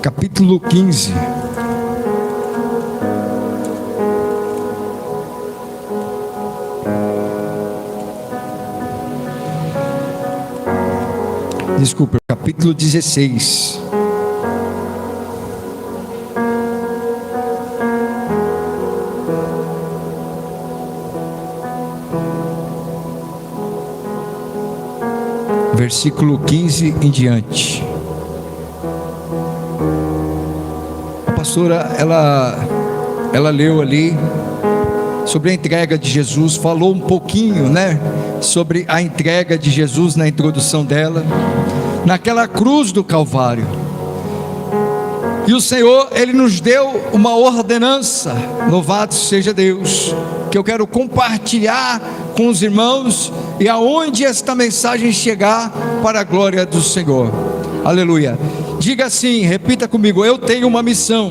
capítulo 15. Desculpa, capítulo 16. Versículo 15 em diante. A pastora, ela leu ali sobre a entrega de Jesus, falou um pouquinho, sobre a entrega de Jesus na introdução dela, naquela cruz do Calvário. E o Senhor, Ele nos deu uma ordenança, louvado seja Deus, que eu quero compartilhar com os irmãos, e aonde esta mensagem chegar, para a glória do Senhor. Aleluia. Diga assim, repita comigo: eu tenho uma missão.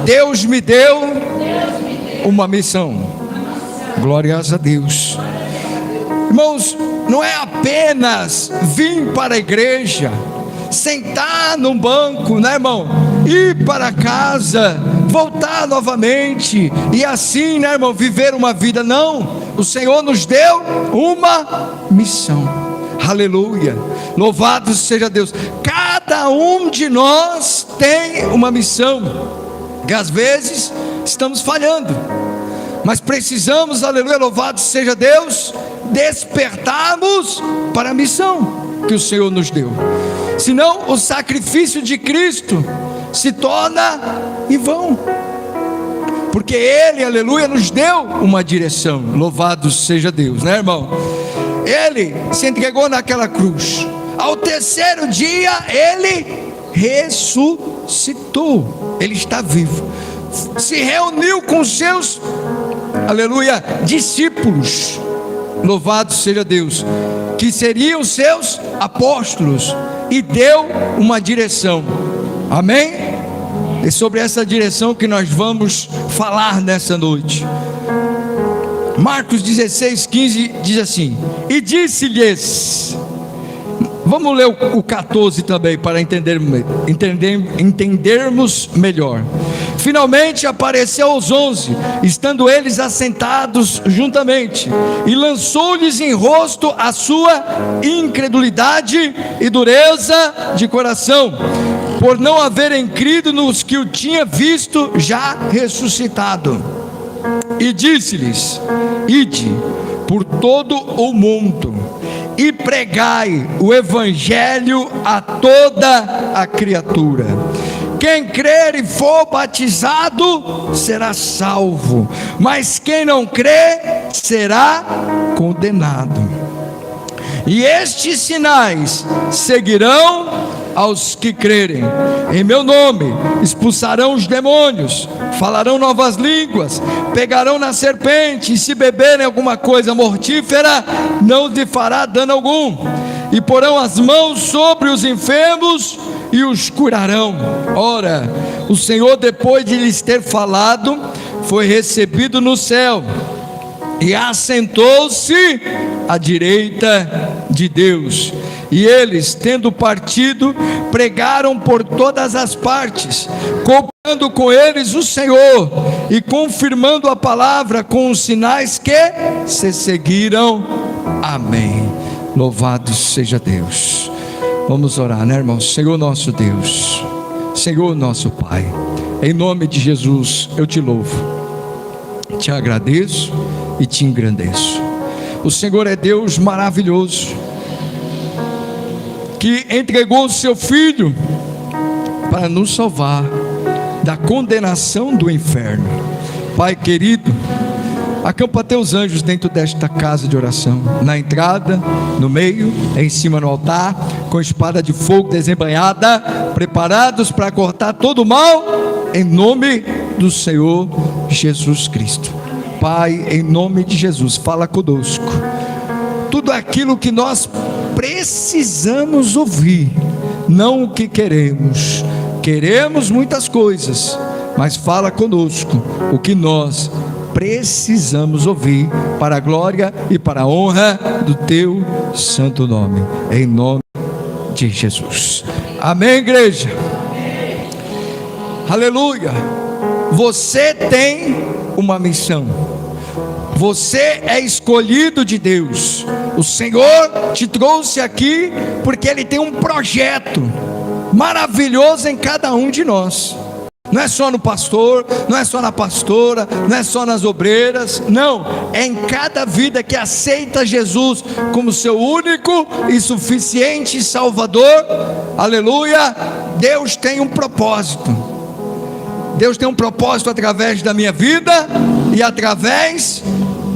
Deus me deu uma missão. Glórias a Deus. Irmãos, não é apenas vir para a igreja, sentar num banco, irmão, ir para casa, voltar novamente, e assim, irmão, viver uma vida. Não, o Senhor nos deu uma missão. Aleluia, louvado seja Deus. Cada um de nós tem uma missão, que às vezes estamos falhando, mas precisamos, aleluia, louvado seja Deus, despertarmos para a missão que o Senhor nos deu. Senão o sacrifício de Cristo se torna em vão, porque Ele, aleluia, nos deu uma direção. Louvado seja Deus, irmão? Ele se entregou naquela cruz, ao terceiro dia Ele ressuscitou, Ele está vivo, se reuniu com seus, aleluia, discípulos, louvado seja Deus, que seriam seus apóstolos, e deu uma direção. Amém? É sobre essa direção que nós vamos falar nessa noite. Marcos 16:15 diz assim: e disse-lhes, vamos ler o 14 também, para entendermos melhor. Finalmente apareceu aos 11, estando eles assentados juntamente, e lançou-lhes em rosto a sua incredulidade e dureza de coração, por não haverem crido nos que o tinha visto já ressuscitado. E disse-lhes: ide por todo o mundo e pregai o evangelho a toda a criatura. Quem crer e for batizado será salvo, mas quem não crer será condenado. E estes sinais seguirão aos que crerem: em meu nome expulsarão os demônios, falarão novas línguas, pegarão na serpente, e se beberem alguma coisa mortífera, não lhe fará dano algum, e porão as mãos sobre os enfermos e os curarão. Ora, o Senhor, depois de lhes ter falado, foi recebido no céu, e assentou-se à direita de Deus. E eles, tendo partido, pregaram por todas as partes, cooperando com eles o Senhor, e confirmando a palavra com os sinais que se seguiram. Amém. Louvado seja Deus. Vamos orar, irmãos? Senhor nosso Deus, Senhor nosso Pai, em nome de Jesus eu te louvo, te agradeço e te engrandeço. O Senhor é Deus maravilhoso, que entregou o seu Filho para nos salvar da condenação do inferno. Pai querido, acampa teus anjos dentro desta casa de oração, na entrada, no meio, em cima no altar, com espada de fogo desembainhada, preparados para cortar todo o mal, em nome do Senhor Jesus Cristo. Pai, em nome de Jesus, fala conosco, tudo aquilo que nós precisamos ouvir, não o que queremos. Queremos muitas coisas, mas fala conosco o que nós precisamos ouvir, para a glória e para a honra do teu santo nome, em nome de Jesus. Amém, igreja? Aleluia. Você tem uma missão. Você é escolhido de Deus. O Senhor te trouxe aqui porque Ele tem um projeto maravilhoso em cada um de nós. Não é só no pastor, não é só na pastora, não é só nas obreiras, não, é em cada vida que aceita Jesus como seu único e suficiente Salvador. Aleluia. Deus tem um propósito. Deus tem um propósito através da minha vida e através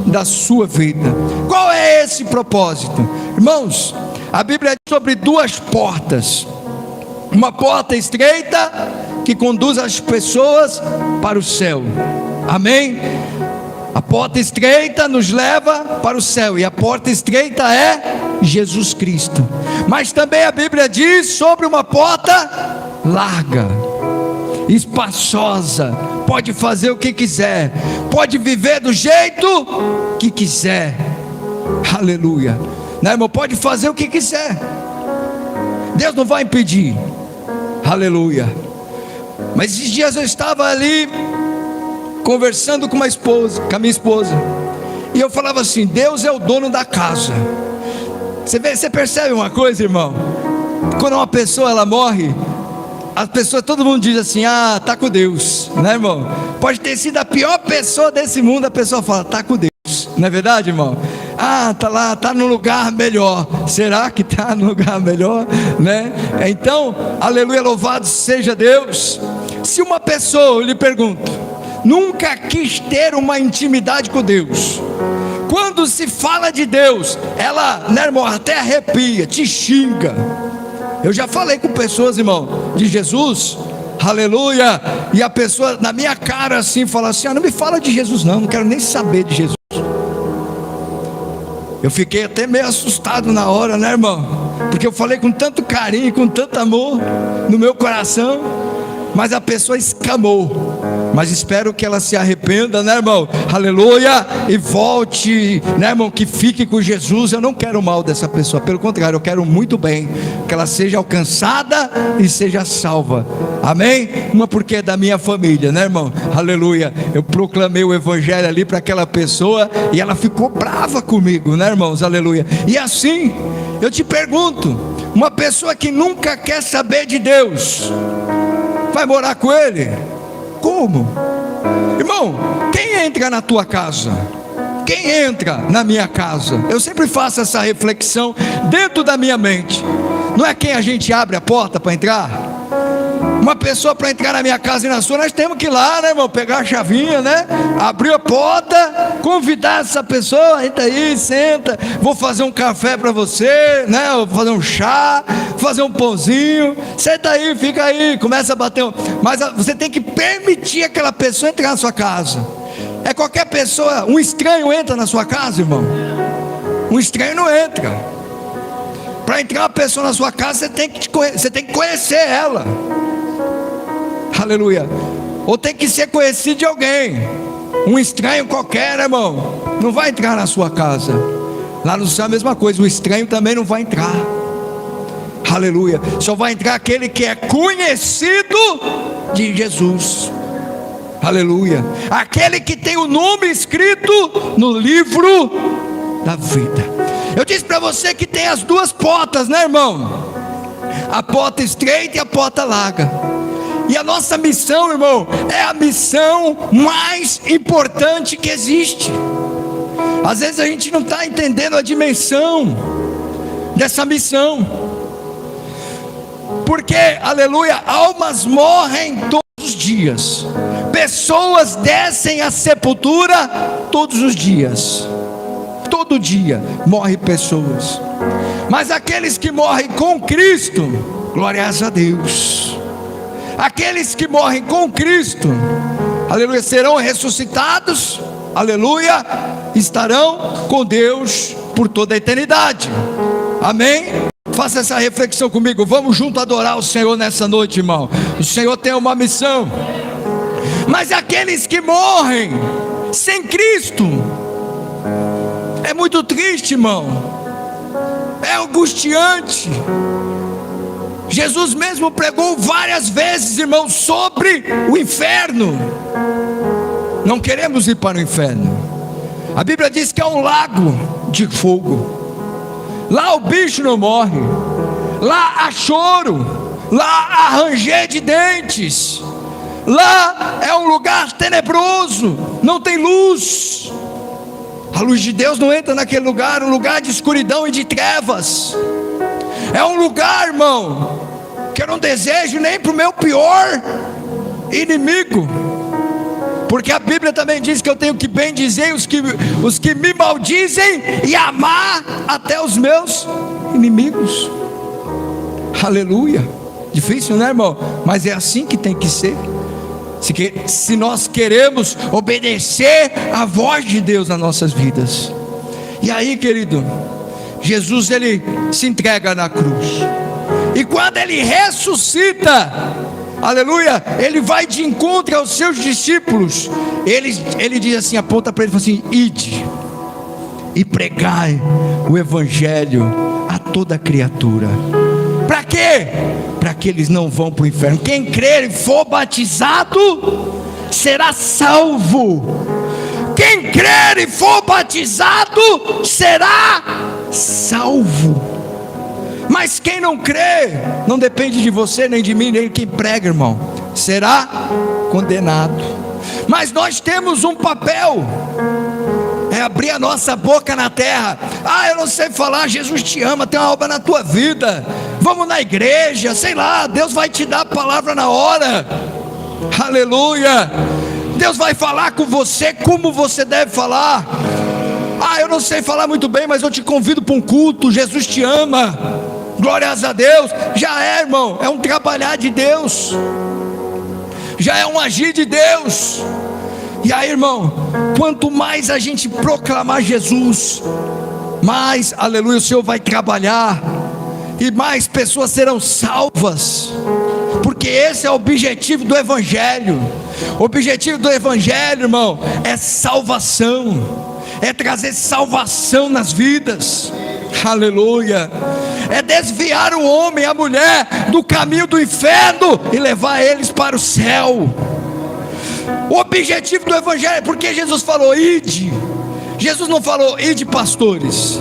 da sua vida. Qual é esse propósito? Irmãos, a Bíblia diz sobre duas portas. Uma porta estreita que conduz as pessoas para o céu. Amém? A porta estreita nos leva para o céu, e a porta estreita é Jesus Cristo. Mas também a Bíblia diz sobre uma porta larga, espaçosa, pode fazer o que quiser, pode viver do jeito que quiser. Aleluia. Né, irmão? Pode fazer o que quiser, Deus não vai impedir. Aleluia. Mas esses dias eu estava ali conversando com a minha esposa, e eu falava assim: Deus é o dono da casa. Você percebe uma coisa, irmão? Quando uma pessoa ela morre, as pessoas, todo mundo diz assim: ah, tá com Deus, né, irmão? Pode ter sido a pior pessoa desse mundo, a pessoa fala: tá com Deus, não é verdade, irmão? Ah, tá lá, tá no lugar melhor. Será que tá no lugar melhor, né? Então, aleluia, louvado seja Deus. Se uma pessoa, eu lhe pergunto, nunca quis ter uma intimidade com Deus, quando se fala de Deus, ela, né, irmão, até arrepia, te xinga. Eu já falei com pessoas, irmão, de Jesus, aleluia, e a pessoa na minha cara assim, fala assim: ah, não me fala de Jesus não quero nem saber de Jesus. Eu fiquei até meio assustado na hora, né, irmão? Porque eu falei com tanto carinho, com tanto amor no meu coração, mas a pessoa escamou. Mas espero que ela se arrependa, né, irmão? Aleluia, e volte, né, irmão? Que fique com Jesus. Eu não quero o mal dessa pessoa, pelo contrário, eu quero muito bem, que ela seja alcançada e seja salva. Amém? Uma porque é da minha família, né, irmão? Aleluia. Eu proclamei o evangelho ali para aquela pessoa e ela ficou brava comigo, né, irmãos? Aleluia. E assim, eu te pergunto, uma pessoa que nunca quer saber de Deus, vai morar com Ele? Como? Irmão, quem entra na tua casa? Quem entra na minha casa? Eu sempre faço essa reflexão dentro da minha mente. Não é quem a gente abre a porta para entrar? Uma pessoa para entrar na minha casa e na sua, nós temos que ir lá, né, irmão? Pegar a chavinha, né? Abrir a porta, convidar essa pessoa: entra aí, senta, vou fazer um café para você, né? Vou fazer um chá, fazer um pãozinho, senta aí, fica aí, começa a bater. Mas você tem que permitir aquela pessoa entrar na sua casa. É qualquer pessoa, um estranho entra na sua casa, irmão? Um estranho não entra. Para entrar uma pessoa na sua casa, você tem que conhecer ela. Aleluia. Ou tem que ser conhecido de alguém. Um estranho qualquer, irmão, não vai entrar na sua casa. Lá no céu é a mesma coisa, o estranho também não vai entrar. Aleluia. Só vai entrar aquele que é conhecido de Jesus. Aleluia. Aquele que tem o nome escrito no livro da vida. Eu disse para você que tem as duas portas, né, irmão? A porta estreita e a porta larga. E a nossa missão, irmão, é a missão mais importante que existe. Às vezes a gente não está entendendo a dimensão dessa missão. Porque, aleluia, almas morrem todos os dias. Pessoas descem à sepultura todos os dias. Todo dia morrem pessoas. Mas aqueles que morrem com Cristo, glórias a Deus. Aqueles que morrem com Cristo, aleluia, serão ressuscitados, aleluia, estarão com Deus por toda a eternidade. Amém? Faça essa reflexão comigo. Vamos junto adorar o Senhor nessa noite, irmão. O Senhor tem uma missão. Mas aqueles que morrem sem Cristo, é muito triste, irmão. É angustiante. Jesus mesmo pregou várias vezes, irmãos, sobre o inferno. Não queremos ir para o inferno. A Bíblia diz que é um lago de fogo. Lá o bicho não morre, lá há choro, lá há ranger de dentes, lá é um lugar tenebroso, não tem luz. A luz de Deus não entra naquele lugar, um lugar de escuridão e de trevas. É um lugar, irmão, que eu não desejo nem para o meu pior inimigo, porque a Bíblia também diz que eu tenho que bendizer os que me maldizem e amar até os meus inimigos. Aleluia. Difícil, né, irmão? Mas é assim que tem que ser. Se nós queremos obedecer a voz de Deus nas nossas vidas. E aí, querido, Jesus, ele se entrega na cruz. E quando ele ressuscita, aleluia, ele vai de encontro aos seus discípulos. Ele diz assim, aponta para ele e fala assim: ide e pregai o evangelho a toda criatura. Para quê? Para que eles não vão para o inferno. Quem crer e for batizado será salvo. Quem crer e for batizado será salvo. Mas quem não crê, não depende de você, nem de mim, nem de quem prega, irmão, será condenado. Mas nós temos um papel, é abrir a nossa boca na terra. Ah, eu não sei falar, Jesus te ama, tem uma obra na tua vida, vamos na igreja, sei lá, Deus vai te dar a palavra na hora. Aleluia. Deus vai falar com você como você deve falar. Ah, eu não sei falar muito bem, mas eu te convido para um culto, Jesus te ama. Glórias a Deus. Já é, irmão, é um trabalhar de Deus, já é um agir de Deus. E aí, irmão, quanto mais a gente proclamar Jesus, mais, aleluia, o Senhor vai trabalhar, e mais pessoas serão salvas, porque esse é o objetivo do Evangelho. O objetivo do Evangelho, irmão, é salvação, é trazer salvação nas vidas. Aleluia. É desviar o homem e a mulher do caminho do inferno e levar eles para o céu. O objetivo do Evangelho é porque Jesus falou ide. Jesus não falou ide pastores,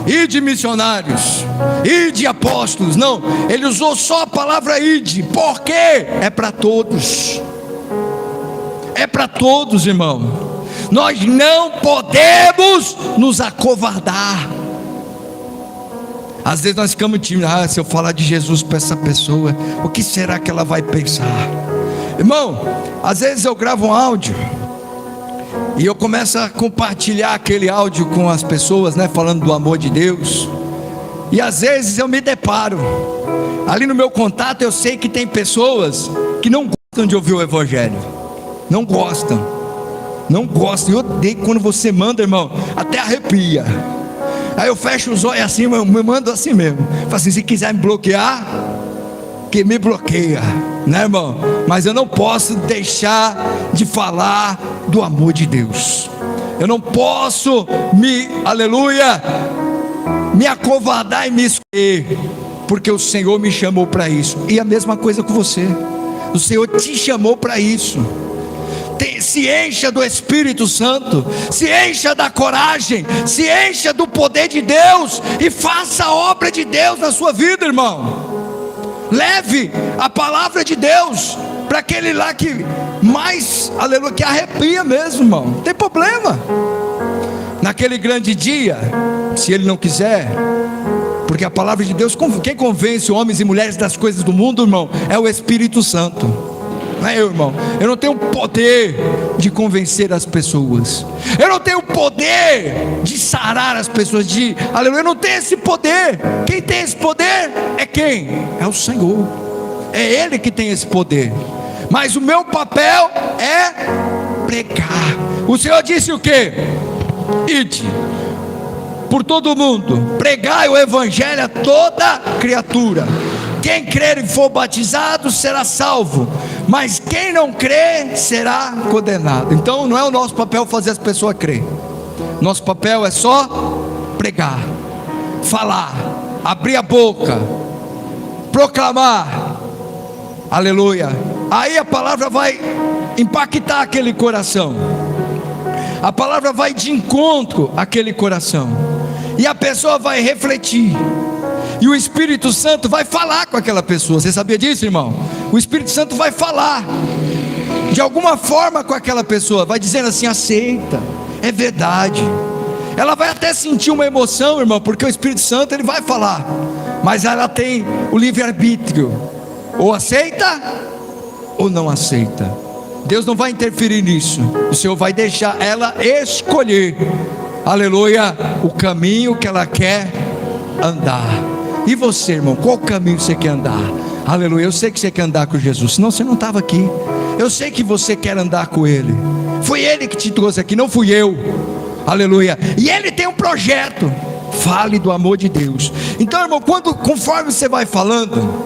ide missionários, ide apóstolos. Não, ele usou só a palavra ide. Por quê? É para todos. É para todos, irmão. Nós não podemos nos acovardar. Às vezes nós ficamos tímidos. Ah, se eu falar de Jesus para essa pessoa, o que será que ela vai pensar? Irmão, às vezes eu gravo um áudio e eu começo a compartilhar aquele áudio com as pessoas, né, falando do amor de Deus. E às vezes eu me deparo, ali no meu contato eu sei que tem pessoas que não gostam de ouvir o Evangelho. Não gostam. Eu odeio quando você manda, irmão, até arrepia. Aí eu fecho os olhos assim, eu me mando assim mesmo. Falo assim, se quiser me bloquear, que me bloqueia, né, irmão? Mas eu não posso deixar de falar do amor de Deus. Eu não posso aleluia, me acovardar e me esconder, porque o Senhor me chamou para isso. E a mesma coisa com você. O Senhor te chamou para isso. Se encha do Espírito Santo, se encha da coragem, se encha do poder de Deus e faça a obra de Deus na sua vida, irmão. Leve a palavra de Deus para aquele lá que mais, aleluia, que arrepia mesmo, irmão. Não tem problema. Naquele grande dia, se ele não quiser, porque a palavra de Deus, quem convence homens e mulheres das coisas do mundo, irmão, é o Espírito Santo. Não é eu, irmão. Eu não tenho poder de convencer as pessoas. Eu não tenho poder de sarar as pessoas, aleluia, eu não tenho esse poder. Quem tem esse poder é quem? É o Senhor. É Ele que tem esse poder. Mas o meu papel é pregar. O Senhor disse o quê? Ide por todo mundo, pregai o Evangelho a toda criatura. Quem crer e for batizado será salvo, mas quem não crer será condenado. Então não é o nosso papel fazer as pessoas crer. Nosso papel é só pregar, falar, abrir a boca, proclamar, aleluia, aí a palavra vai impactar aquele coração, a palavra vai de encontro àquele coração, e a pessoa vai refletir, e o Espírito Santo vai falar com aquela pessoa. Você sabia disso, irmão? O Espírito Santo vai falar de alguma forma com aquela pessoa, vai dizendo assim: aceita, é verdade. Ela vai até sentir uma emoção, irmão, porque o Espírito Santo ele vai falar, mas ela tem o livre-arbítrio, ou aceita ou não aceita. Deus não vai interferir nisso, o Senhor vai deixar ela escolher, aleluia, o caminho que ela quer andar. E você, irmão, qual caminho você quer andar? Aleluia, eu sei que você quer andar com Jesus, senão você não estava aqui. Eu sei que você quer andar com Ele, foi Ele que te trouxe aqui, não fui eu, aleluia, e Ele tem um projeto. Fale do amor de Deus. Então, irmão, conforme você vai falando,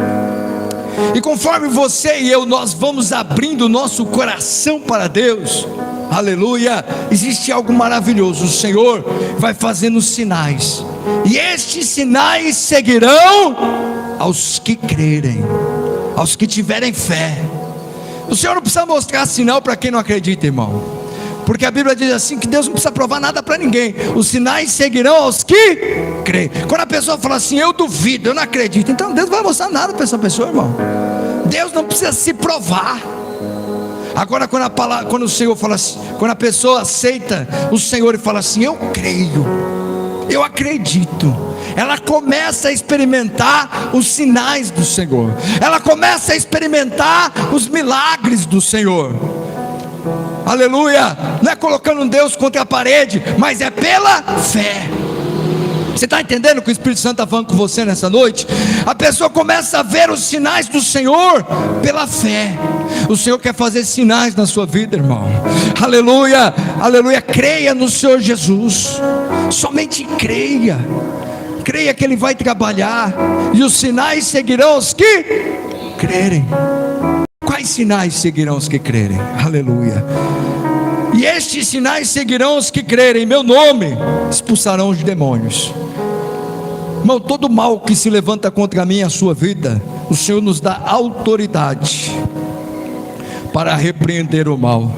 e conforme você e eu, nós vamos abrindo o nosso coração para Deus, aleluia, existe algo maravilhoso. O Senhor vai fazendo sinais, e estes sinais seguirão aos que crerem, aos que tiverem fé. O Senhor não precisa mostrar sinal para quem não acredita, irmão, porque a Bíblia diz assim, que Deus não precisa provar nada para ninguém. Os sinais seguirão aos que creem. Quando a pessoa fala assim: eu duvido, eu não acredito, então Deus não vai mostrar nada para essa pessoa, irmão. Deus não precisa se provar. Agora quando o Senhor fala assim, quando a pessoa aceita o Senhor e fala assim: eu creio, eu acredito, ela começa a experimentar os sinais do Senhor, ela começa a experimentar os milagres do Senhor, aleluia. Não é colocando Deus contra a parede, mas é pela fé. Você está entendendo o que o Espírito Santo está falando com você nessa noite? A pessoa começa a ver os sinais do Senhor pela fé. O Senhor quer fazer sinais na sua vida, irmão, aleluia, aleluia. Creia no Senhor Jesus, somente creia, creia que Ele vai trabalhar, e os sinais seguirão os que crerem. Quais sinais seguirão os que crerem? Aleluia. E estes sinais seguirão os que crerem, em meu nome expulsarão os demônios. Irmão, todo mal que se levanta contra mim e a sua vida, o Senhor nos dá autoridade para repreender o mal.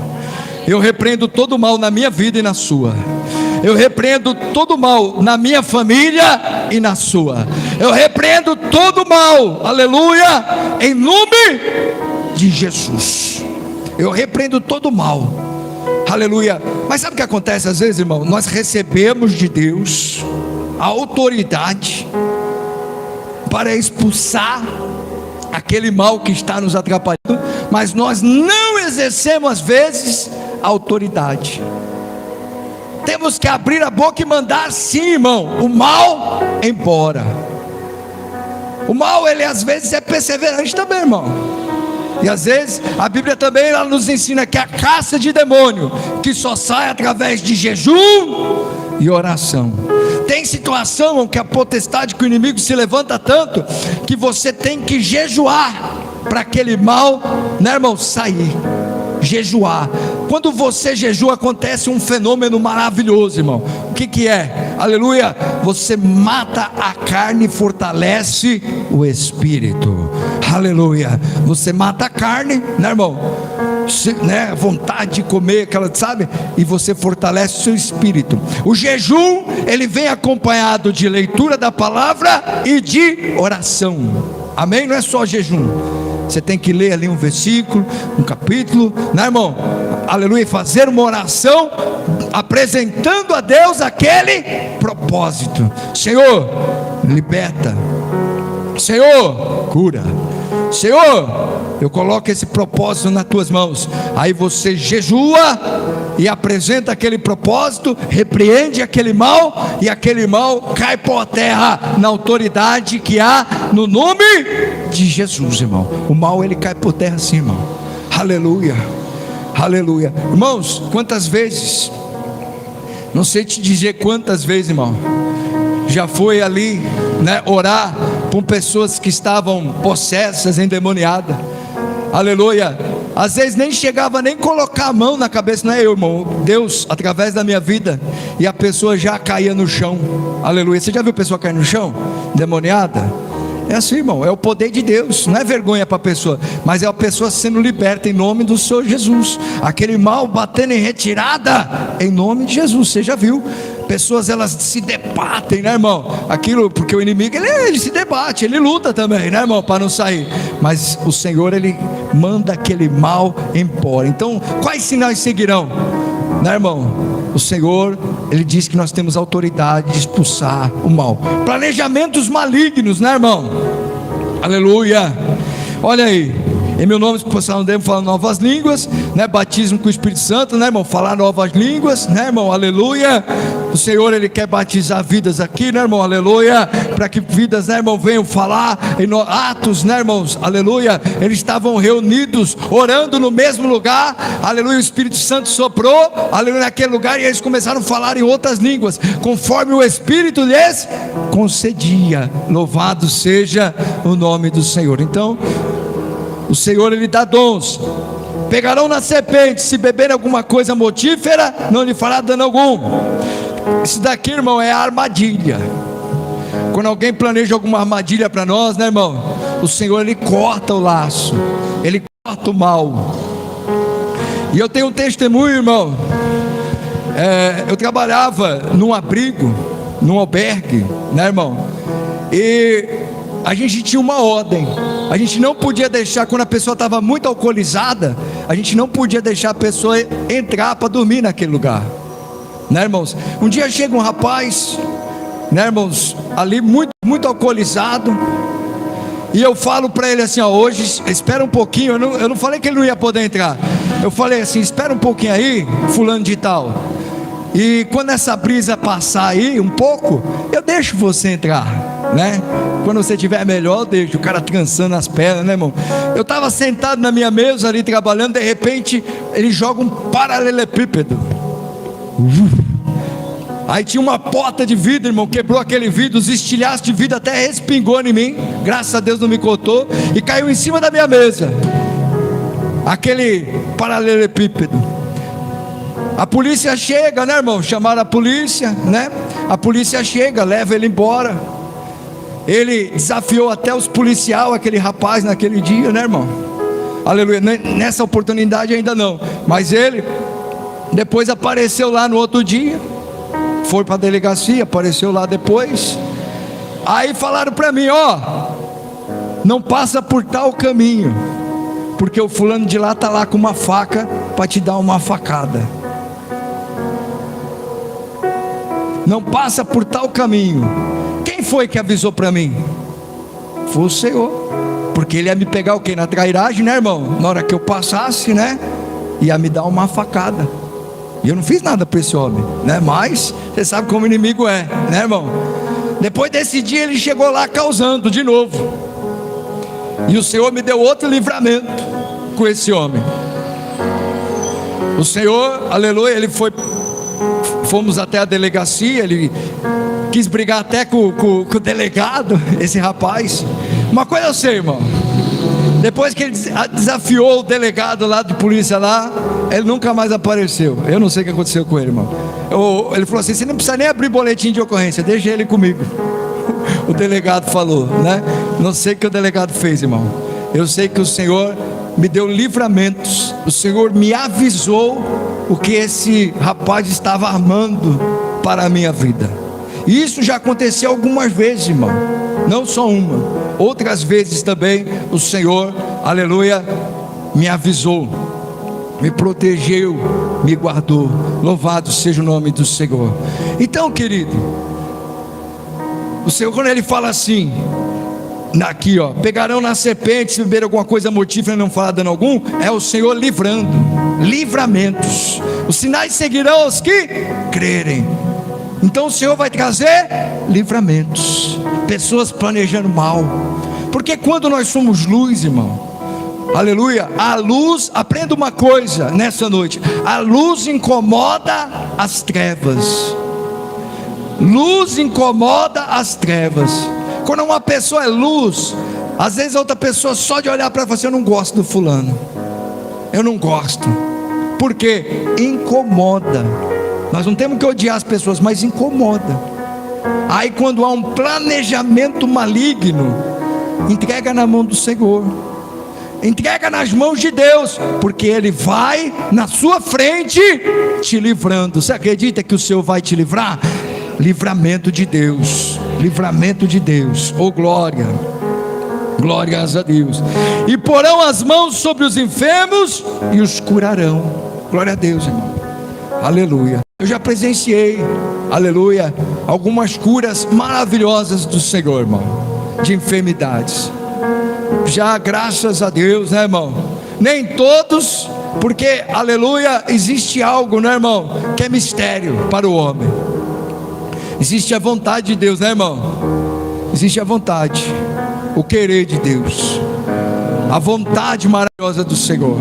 Eu repreendo todo o mal na minha vida e na sua. Eu repreendo todo o mal na minha família e na sua. Eu repreendo todo o mal, aleluia, em nome de Jesus. Eu repreendo todo o mal, aleluia. Mas sabe o que acontece às vezes, irmão? Nós recebemos de Deus a autoridade para expulsar aquele mal que está nos atrapalhando, mas nós não exercemos às vezes a autoridade. Temos que abrir a boca e mandar sim, irmão, o mal embora. O mal, ele às vezes é perseverante também, irmão. E às vezes a Bíblia também ela nos ensina que a caça de demônio que só sai através de jejum e oração. Tem situação que a potestade, que o inimigo se levanta tanto, que você tem que jejuar para aquele mal, né, irmão, sair. Jejuar. Quando você jejua, acontece um fenômeno maravilhoso, irmão. O que é? Aleluia. Você mata a carne e fortalece o espírito. Aleluia. Você mata a carne, né, irmão? Né, vontade de comer, aquela, sabe? E você fortalece o seu espírito. O jejum, ele vem acompanhado de leitura da palavra e de oração. Amém? Não é só jejum. Você tem que ler ali um versículo, um capítulo, né, irmão? Aleluia, fazer uma oração, apresentando a Deus aquele propósito. Senhor, liberta. Senhor, cura. Senhor, eu coloco esse propósito nas tuas mãos. Aí você jejua e apresenta aquele propósito, repreende aquele mal, e aquele mal cai por terra na autoridade que há no nome de Jesus, irmão. O mal, ele cai por terra assim, irmão. Aleluia, aleluia. Irmãos, quantas vezes, não sei te dizer quantas vezes, irmão, já foi ali, né, orar por pessoas que estavam possessas, endemoniadas, aleluia. Às vezes nem chegava nem colocar a mão na cabeça, não é eu, irmão, Deus, através da minha vida, e a pessoa já caía no chão, aleluia. Você já viu a pessoa cair no chão, endemoniada? É assim, irmão, é o poder de Deus, não é vergonha para a pessoa, mas é a pessoa sendo liberta em nome do Senhor Jesus, aquele mal batendo em retirada, em nome de Jesus. Você já viu, pessoas elas se debatem, né, irmão? Aquilo, porque o inimigo ele se debate, ele luta também, né, irmão, para não sair, mas o Senhor ele manda aquele mal embora. Então, quais sinais seguirão, né, irmão? O Senhor, Ele diz que nós temos autoridade de expulsar o mal. Planejamentos malignos, né, irmão? Aleluia. Olha aí, em meu nome não devemos falar novas línguas, né? Batismo com o Espírito Santo, né, irmão? Falar novas línguas, né, irmão? Aleluia. O Senhor, Ele quer batizar vidas aqui, né, irmão? Aleluia. Para que vidas, né, irmão, venham falar em Atos, né, irmãos? Aleluia. Eles estavam reunidos, orando no mesmo lugar, aleluia. O Espírito Santo soprou, aleluia, naquele lugar, e eles começaram a falar em outras línguas, conforme o Espírito lhes concedia. Louvado seja o nome do Senhor. Então, o Senhor, Ele dá dons. Pegarão na serpente, se beberem alguma coisa mortífera, não lhe fará dano algum. Isso daqui, irmão, é armadilha. Quando alguém planeja alguma armadilha para nós, né, irmão? O Senhor, Ele corta o laço, Ele corta o mal. E eu tenho um testemunho, irmão. Eu trabalhava num abrigo, num albergue, né, irmão? E a gente tinha uma ordem. A gente não podia deixar, quando a pessoa estava muito alcoolizada, a gente não podia deixar a pessoa entrar para dormir naquele lugar, né, irmãos? Um dia chega um rapaz, né, irmãos, ali muito alcoolizado, e eu falo para ele assim, ó, hoje espera um pouquinho. Eu não falei que ele não ia poder entrar, eu falei assim, espera um pouquinho aí, fulano de tal, e quando essa brisa passar aí um pouco, eu deixo você entrar, né? Quando você estiver melhor, eu deixo. O cara trançando as pernas, né, irmão? Eu estava sentado na minha mesa ali trabalhando, de repente ele joga um paralelepípedo. Aí tinha uma porta de vidro, irmão, quebrou aquele vidro, os estilhaços de vidro até respingou em mim, graças a Deus não me cortou, e caiu em cima da minha mesa, aquele paralelepípedo. A polícia chega, né, irmão? Chamaram a polícia, né? A polícia chega, leva ele embora. Ele desafiou até os policiais, aquele rapaz, naquele dia, né, irmão? Aleluia. Nessa oportunidade ainda não, mas ele depois apareceu lá no outro dia, foi para a delegacia, apareceu lá depois. Aí falaram para mim, ó, não passa por tal caminho, porque o fulano de lá está lá com uma faca para te dar uma facada. Não passa por tal caminho. Quem foi que avisou para mim? Foi o Senhor, porque Ele ia me pegar o quê? Na trairagem, né, irmão? Na hora que eu passasse, né, ia me dar uma facada. E eu não fiz nada para esse homem, né? Mas você sabe como o inimigo é, né, irmão? Depois desse dia ele chegou lá causando de novo, e o Senhor me deu outro livramento com esse homem. O Senhor, aleluia, ele fomos até a delegacia, ele quis brigar até com o delegado, esse rapaz. Uma coisa eu sei, irmão, depois que ele desafiou o delegado lá de polícia lá, ele nunca mais apareceu. Eu não sei o que aconteceu com ele, irmão. Ele falou assim, você não precisa nem abrir boletim de ocorrência, deixa ele comigo. O delegado falou, né? Não sei o que o delegado fez, irmão. Eu sei que o Senhor me deu livramentos. O Senhor me avisou o que esse rapaz estava armando para a minha vida. E isso já aconteceu algumas vezes, irmão. Não só uma, outras vezes também o Senhor, aleluia, me avisou, me protegeu, me guardou. Louvado seja o nome do Senhor. Então, querido, o Senhor, quando Ele fala assim, aqui, ó, pegarão na serpente, se beber alguma coisa mortífera e não fará dano algum, é o Senhor livrando, livramentos. Os sinais seguirão os que crerem. Então o Senhor vai trazer livramentos. Pessoas planejando mal, porque quando nós somos luz, irmão, aleluia, a luz, aprenda uma coisa nessa noite, a luz incomoda as trevas. Luz incomoda as trevas. Quando uma pessoa é luz, às vezes a outra pessoa só de olhar para você, eu não gosto do fulano, eu não gosto, porque incomoda. Nós não temos que odiar as pessoas, mas incomoda. Aí quando há um planejamento maligno, Entrega na mão do Senhor, entrega nas mãos de Deus, porque Ele vai na sua frente te livrando. Você acredita que o Senhor vai te livrar? Livramento de Deus, livramento de Deus. Oh glória, glórias a Deus. E porão as mãos sobre os enfermos e os curarão. Glória a Deus, irmão. Aleluia. Eu já presenciei, aleluia, algumas curas maravilhosas do Senhor, irmão, de enfermidades. Já graças a Deus, né, irmão? Nem todos, porque, aleluia, existe algo, né, irmão, que é mistério para o homem. Existe a vontade de Deus, né, irmão? Existe a vontade, o querer de Deus, a vontade maravilhosa do Senhor.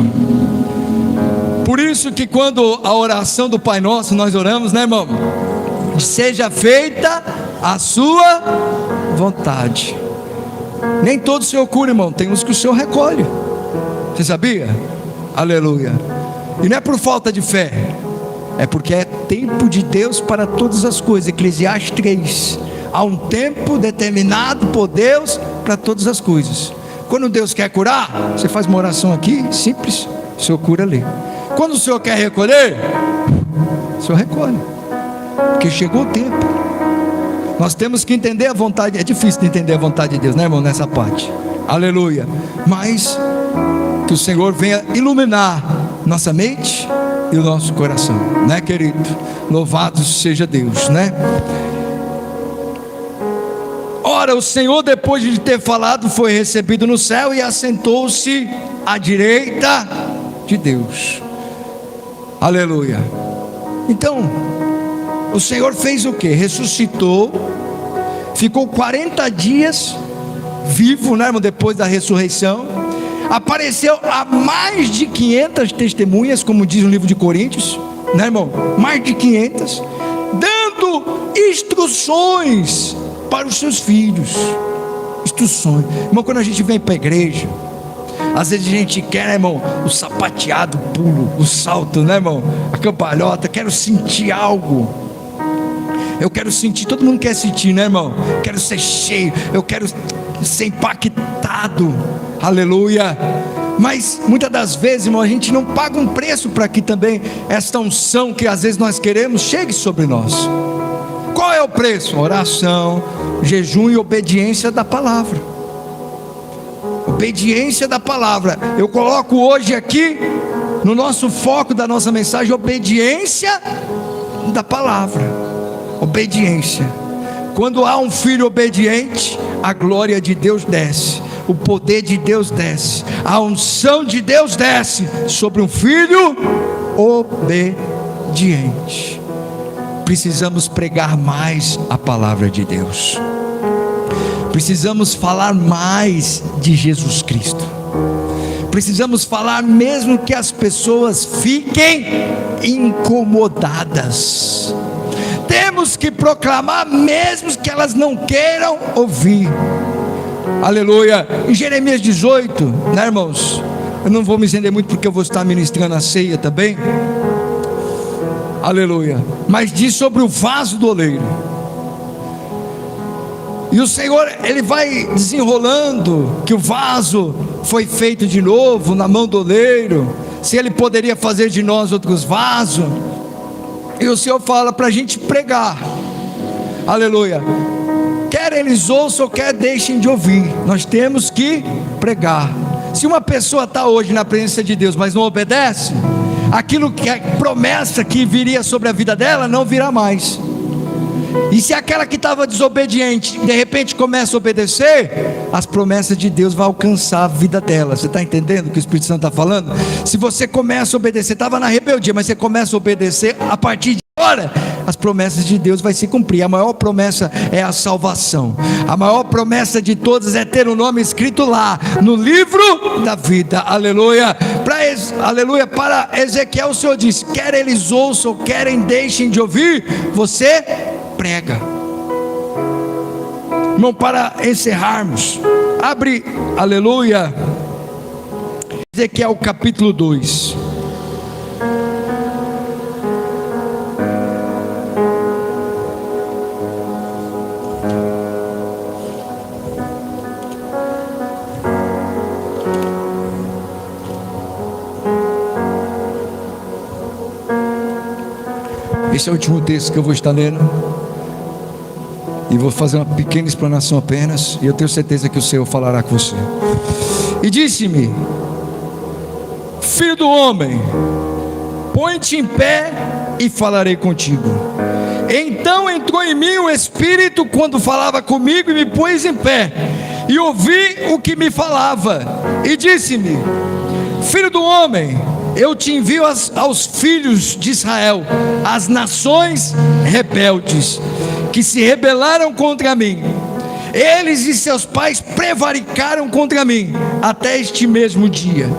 Por isso que quando a oração do Pai Nosso nós oramos, né, irmão? Seja feita a sua vontade. Nem todo o Senhor cura, irmão. Tem uns que o Senhor recolhe. Você sabia? Aleluia. E não é por falta de fé, é porque é tempo de Deus para todas as coisas. Eclesiastes 3. Há um tempo determinado por Deus para todas as coisas. Quando Deus quer curar, você faz uma oração aqui, simples, o Senhor cura ali. Quando o Senhor quer recolher, o Senhor recolhe, porque chegou o tempo. Nós temos que entender a vontade. É difícil de entender a vontade de Deus, né, irmão, nessa parte. Aleluia. Mas que o Senhor venha iluminar nossa mente e o nosso coração, né, querido? Louvado seja Deus, né? Ora, o Senhor, depois de ter falado, foi recebido no céu e assentou-se à direita de Deus. Aleluia. Então, o Senhor fez o que? Ressuscitou, ficou 40 dias vivo, né, irmão, depois da ressurreição. Apareceu a mais de 500 testemunhas, como diz o livro de Coríntios, né, irmão? Mais de 500, dando instruções para os seus filhos. Instruções. Irmão, quando a gente vem para a igreja, às vezes a gente quer, né, irmão, o sapateado, o pulo, o salto, né, irmão, a cambalhota. Quero sentir algo. Eu quero sentir, todo mundo quer sentir, né, irmão? Quero ser cheio, eu quero ser impactado. Aleluia. Mas muitas das vezes, irmão, a gente não paga um preço para que também esta unção que às vezes nós queremos chegue sobre nós. Qual é o preço? Oração, jejum e obediência da palavra. Obediência da palavra. Eu coloco hoje aqui no nosso foco da nossa mensagem, obediência da palavra. Obediência. Quando há um filho obediente, a glória de Deus desce, o poder de Deus desce, a unção de Deus desce sobre um filho obediente. Precisamos pregar mais a palavra de Deus. Precisamos falar mais de Jesus Cristo. Precisamos falar mesmo que as pessoas fiquem incomodadas. Temos que proclamar mesmo que elas não queiram ouvir. Aleluia. Em Jeremias 18, né, irmãos? Eu não vou me estender muito porque eu vou estar ministrando a ceia também. Aleluia. Mas diz sobre o vaso do oleiro. E o Senhor, Ele vai desenrolando que o vaso foi feito de novo na mão do oleiro, se Ele poderia fazer de nós outros vasos. E o Senhor fala para a gente pregar. Aleluia. Quer eles ouçam, quer deixem de ouvir, nós temos que pregar. Se uma pessoa está hoje na presença de Deus, mas não obedece, aquilo que é promessa que viria sobre a vida dela, não virá mais. E se aquela que estava desobediente, de repente começa a obedecer, as promessas de Deus vão alcançar a vida dela. Você está entendendo o que o Espírito Santo está falando? Se você começa a obedecer, estava na rebeldia, mas você começa a obedecer, a partir de agora, as promessas de Deus vai se cumprir. A maior promessa é a salvação. A maior promessa de todas é ter o nome escrito lá, no livro da vida. Aleluia. Aleluia. Para Ezequiel o Senhor disse: quer eles ouçam, querem deixem de ouvir, você prega. Irmão, para encerrarmos, abre, aleluia, Ezequiel capítulo 2. Esse é o último texto que eu vou estar lendo, e vou fazer uma pequena explanação apenas, e eu tenho certeza que o Senhor falará com você. E disse-me: filho do homem, põe-te em pé e falarei contigo. Então entrou em mim o Espírito quando falava comigo, e me pôs em pé, e ouvi o que me falava, e disse-me: filho do homem, eu te envio aos filhos de Israel, as nações rebeldes, que se rebelaram contra mim. Eles e seus pais prevaricaram contra mim, até este mesmo dia.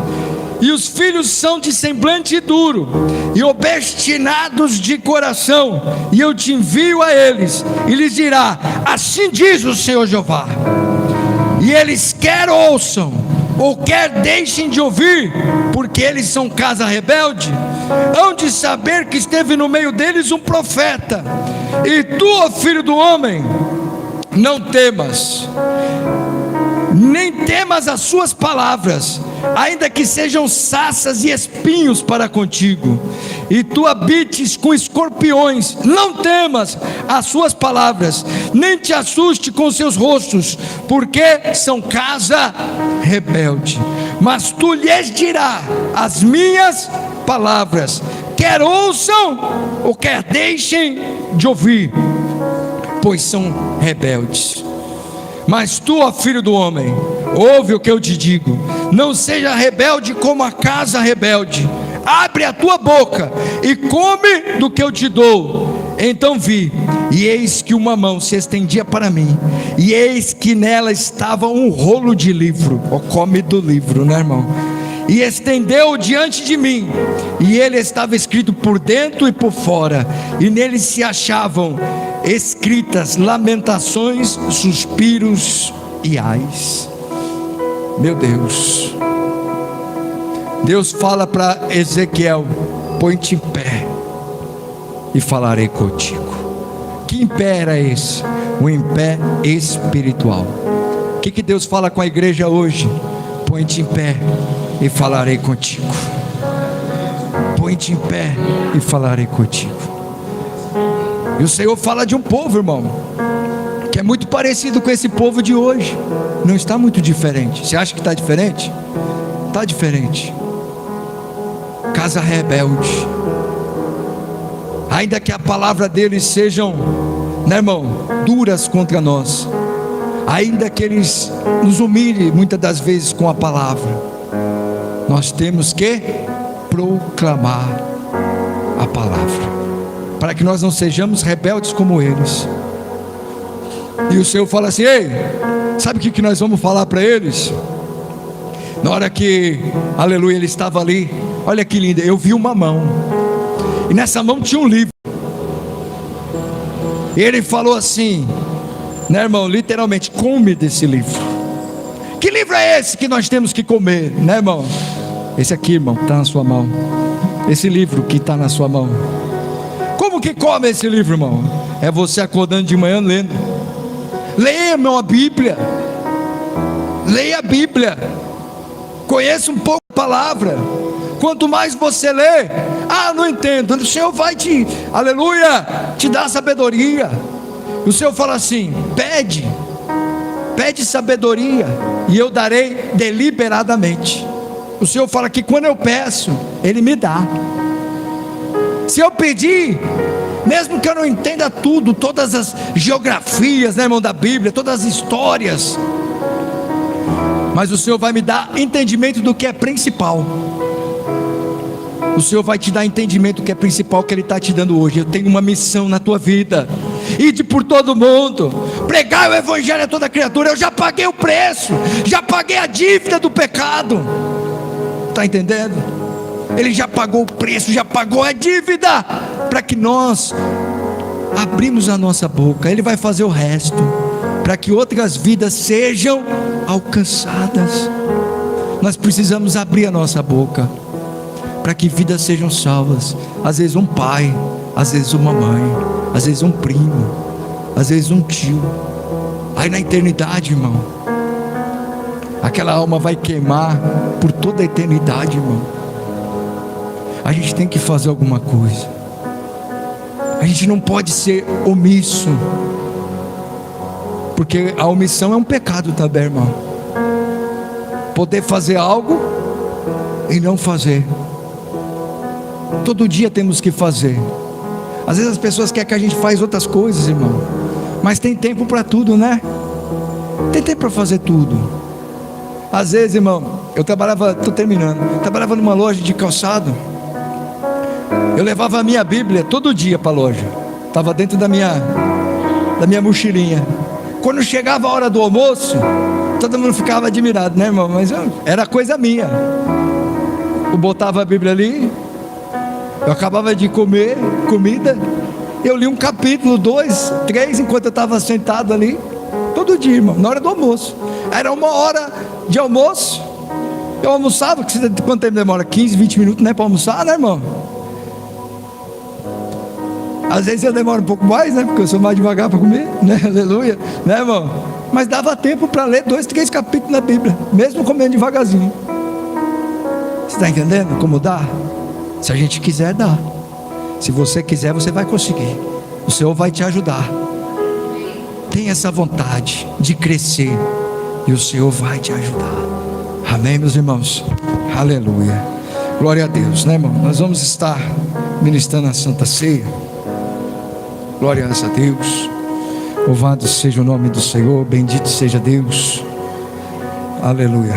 E os filhos são de semblante duro, e obstinados de coração, e eu te envio a eles, e lhes dirá: assim diz o Senhor Jeová. E eles quer ouçam, ou quer deixem de ouvir, porque eles são casa rebelde, hão de saber que esteve no meio deles um profeta. E tu, ó filho do homem, não temas, nem temas as suas palavras, ainda que sejam sarças e espinhos para contigo, e tu habites com escorpiões. Não temas as suas palavras, nem te assuste com seus rostos, porque são casa rebelde. Mas tu lhes dirás as minhas palavras, quer ouçam ou quer deixem de ouvir, pois são rebeldes. Mas tu, ó filho do homem, ouve o que eu te digo, não seja rebelde como a casa rebelde. Abre a tua boca e come do que eu te dou. Então vi, e eis que uma mão se estendia para mim, e eis que nela estava um rolo de livro. Come do livro, né, irmão? E estendeu diante de mim, e ele estava escrito por dentro e por fora, e nele se achavam escritas lamentações, suspiros e ais. Meu Deus, Deus fala para Ezequiel: põe-te em pé e falarei contigo. Que em pé era esse? Um em pé espiritual. O que Deus fala com a igreja hoje? Põe-te em pé e falarei contigo. Põe-te em pé e falarei contigo. E o Senhor fala de um povo, irmão, que é muito parecido com esse povo de hoje. Não está muito diferente. Você acha que está diferente? Está diferente. Casa rebelde. Ainda que a palavra deles sejam, né, irmão, duras contra nós, ainda que eles nos humilhem muitas das vezes com a palavra, nós temos que proclamar a palavra, para que nós não sejamos rebeldes como eles. E o Senhor fala assim: ei, sabe o que nós vamos falar para eles? Na hora que, aleluia, ele estava ali, olha que lindo, eu vi uma mão, e nessa mão tinha um livro. E ele falou assim, né, irmão, literalmente: come desse livro. Que livro é esse que nós temos que comer, né, irmão? Esse aqui, irmão, está na sua mão. Esse livro que está na sua mão. Como que come esse livro, irmão? É você acordando de manhã lendo. Leia, irmão, a Bíblia. Leia a Bíblia. Conheça um pouco a palavra. Quanto mais você lê, não entendo, o Senhor vai te, aleluia, te dar sabedoria. O Senhor fala assim: pede sabedoria, e eu darei deliberadamente. O Senhor fala que quando eu peço, Ele me dá. Se eu pedir, mesmo que eu não entenda tudo, todas as geografias, né, irmão, da Bíblia, todas as histórias, mas o Senhor vai me dar entendimento do que é principal. O Senhor vai te dar entendimento do que é principal, que Ele está te dando hoje. Eu tenho uma missão na tua vida: ide por todo mundo, pregar o Evangelho a toda criatura. Eu já paguei o preço, já paguei a dívida do pecado. Está entendendo? Ele já pagou o preço, já pagou a dívida, para que nós abrimos a nossa boca. Ele vai fazer o resto, para que outras vidas sejam alcançadas. Nós precisamos abrir a nossa boca, para que vidas sejam salvas. Às vezes um pai, às vezes uma mãe, às vezes um primo, às vezes um tio. Aí na eternidade, irmão, aquela alma vai queimar por toda a eternidade, irmão. A gente tem que fazer alguma coisa. A gente não pode ser omisso, porque a omissão é um pecado também, irmão. Poder fazer algo e não fazer. Todo dia temos que fazer. Às vezes as pessoas querem que a gente faça outras coisas, irmão, mas tem tempo para tudo, né? Tem tempo para fazer tudo. Às vezes, irmão, eu trabalhava numa loja de calçado. Eu levava a minha Bíblia todo dia para a loja, estava dentro da minha mochilinha. Quando chegava a hora do almoço, todo mundo ficava admirado, né, irmão? Mas era coisa minha. Eu botava a Bíblia ali, eu acabava de comer comida, eu li um capítulo, 2, 3, enquanto eu estava sentado ali, todo dia, irmão, na hora do almoço. Era 1 hora de almoço, eu almoçava, quanto tempo demora? 15, 20 minutos, né, para almoçar, né, irmão? Às vezes eu demoro um pouco mais, né, porque eu sou mais devagar para comer, né, aleluia, né, irmão? Mas dava tempo para ler 2, 3 capítulos na Bíblia, mesmo comendo devagarzinho. Você está entendendo como dá? Se a gente quiser, dá. Se você quiser, você vai conseguir. O Senhor vai te ajudar. Tem essa vontade de crescer, e o Senhor vai te ajudar. Amém, meus irmãos? Aleluia. Glória a Deus, né, irmão? Nós vamos estar ministrando a Santa Ceia. Glória a Deus. Louvado seja o nome do Senhor. Bendito seja Deus. Aleluia.